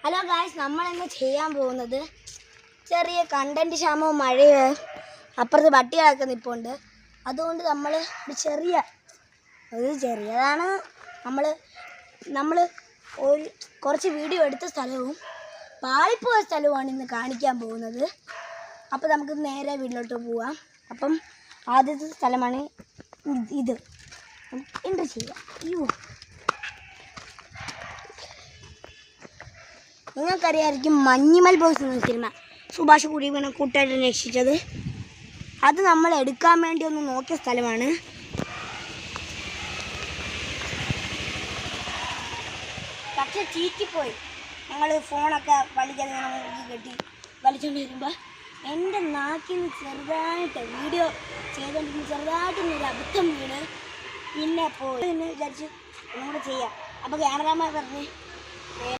Hello guys, നമ്മളിന്ന് ചെയ്യാൻ പോകുന്നത് ചെറിയ കണ്ടന്റ് ക്ഷാമവും മഴയോ അപ്പുറത്ത് പട്ടികളൊക്കെ നിൽപ്പുണ്ട്. അതുകൊണ്ട് നമ്മൾ ചെറിയതാണ് നമ്മൾ കുറച്ച് വീഡിയോ എടുത്ത സ്ഥലവും പാളിപ്പോയ സ്ഥലവുമാണ് ഇന്ന് കാണിക്കാൻ പോകുന്നത്. അപ്പോൾ നമുക്ക് നേരെ വീട്ടിലോട്ട് പോവാം. അപ്പം ആദ്യത്തെ സ്ഥലമാണ് ഇത്. എൻ്റർ ചെയ്യാം. നിങ്ങൾക്കറിയാമായിരിക്കും മഞ്ഞുമൽ ബോയ്സ് എന്ന സിനിമ, സുഭാഷ് കുടിവീണ കൂട്ടുകാരൻ രക്ഷിച്ചത്. അത് നമ്മൾ എടുക്കാൻ വേണ്ടി ഒന്ന് നോക്കിയ സ്ഥലമാണ്. പക്ഷെ ചീറ്റിപ്പോയി. ഞങ്ങൾ ഫോണൊക്കെ വലിക്കാതെ കെട്ടി വലിച്ചുകൊണ്ട് വരുമ്പോൾ എൻ്റെ നാക്കിൽ നിന്ന് ചെറുതായിട്ട് വീഡിയോ ചെയ്തുകൊണ്ടിരുന്ന ചെറുതായിട്ടൊന്നൊരു അബദ്ധം വീണ് പിന്നെ പോയി എന്ന് വിചാരിച്ച് ഒന്നും കൂടെ ചെയ്യാം. അപ്പോൾ ക്യാമറാമാൻ പറഞ്ഞ്